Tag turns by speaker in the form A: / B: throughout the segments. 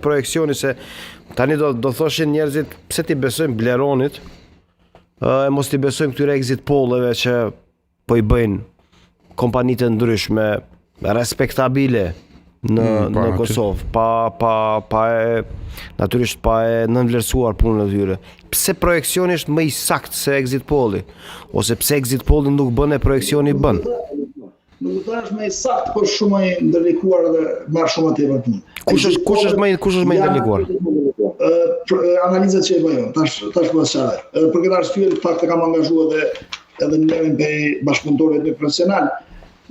A: projekcioni se tani do thoshin njerëzit pse ti besojmë Bleronit e mos ti besojmë këtyre exit polleve që po i bëjnë kompanitë ndryshme respektabile në Kosovë, natyrisht pa e nënvlerësuar punën e tyre. Pse projekcioni është më i saktë se exit polli? Ose pse exit polli nuk bën e projekcioni bën?
B: Nuk do është më i saktë, por shumë më i ndërlikuar dhe marr shumë tepër punë.
A: Kush është më i ndërlikuar?
B: Analizat që e bëjmë, tash po sqaroj. Për këtë arsye, në fakt e kam angazhuar edhe njërin prej bashkëpunëtorëve profesional,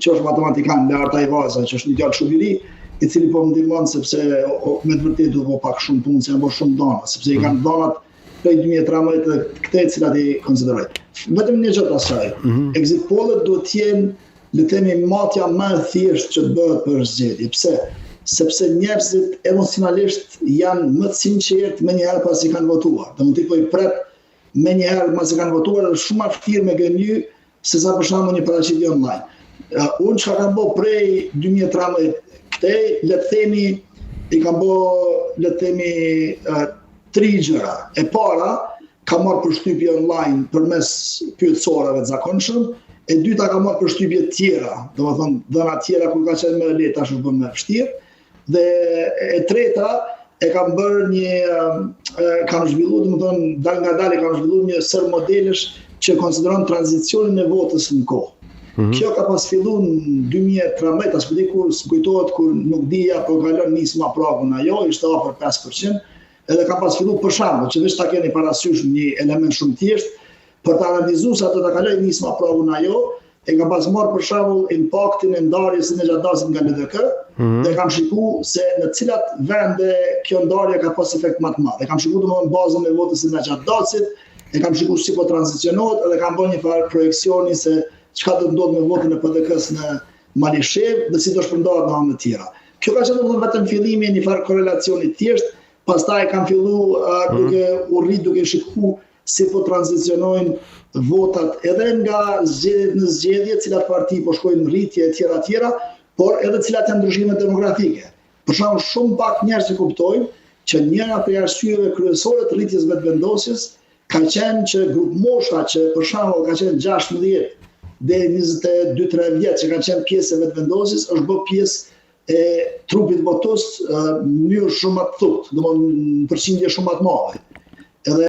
B: që është matematikan Larta Ivaza, që është një djalë shumë i ri, i cili po më ndihmon sepse me të vërtetë do bëj pak shumë punë, se janë bërë shumë dhona, sepse i kanë dhonat prej 2013 dhe këto të cilat i konsideroj. Vetëm një gjë të asaj. Exit pollet duhet të jenë, le të themi, matja më e thjeshtë që të bëhet për zgjedhje. Pse? Sepse njerëzit emocionalisht janë më të sinqertë më njëherë pas i kanë votuar. Do të thotë i pret më njëherë pas i kanë votuar dhe shumë më vështirë me gënjy se sa për shembull një paraqitje online. Unë që kam bo prej 2013 këtej, le të themi, i kam bo, le të themi, 3 gjëra. E para, kam marrë përshtypje online përmes pyetësorëve të zakonshëm, e dyta kam marrë përshtypje tjera, do të thonë dhëna tjera kur ka qenë më lehtë, tash është bërë më vështirë, dhe e treta e kam bërë kam zhvilluar, do të thonë dal nga dal kam zhvilluar një sër modelesh që konsideron tranzicionin e votës në kohë. Kjo ka pas fillu në 2013, as përdi kur s'kujtohet kur nuk dija, por kalon nisma pragun ajo, ishte afër 5%, edhe ka pas fillu për shembull, që veç ta keni parasysh një element shumë thjesht, për të analizuar sa do ta kaloj nisma pragun ajo, e ka pas marrë për shembull impaktin e ndarjes së gjatëdasit nga LDK, dhe kam shikuar se në cilat vende kjo ndarje ka pas efekt më të madh. E kam shikuar domosdoshmë bazën e votës së gjatëdasit, e kam shikuar si po tranzicionohet, edhe kam bërë një farë projekcioni se çka do të ndodhë me votin e PDK-s në Malishev dhe si do shpërndahet në anë të tjera. Kjo ka qenë vetëm fillimi i një farë korrelacioni thjesht, pastaj kam filluar duke shikuar si po tranzicionojnë votat edhe nga zgjedhjet në zgjedhje, cilat parti po shkojnë në rritje e tjera, por edhe cilat janë ndryshimet demografike. Për shembull, shumë pak njerëz që kuptojnë që njëra prej arsyeve kryesore të rritjes vetëvendosjes ka qenë që grup mosha që për shembull ka qenë 16 dhe 22-23 vjetë që ka qenë pjesë e vetëvendosjes, është bërë pjesë e trupit votues në mënyrë shumë më të thotë, domethënë në përqindje shumë më të madhe.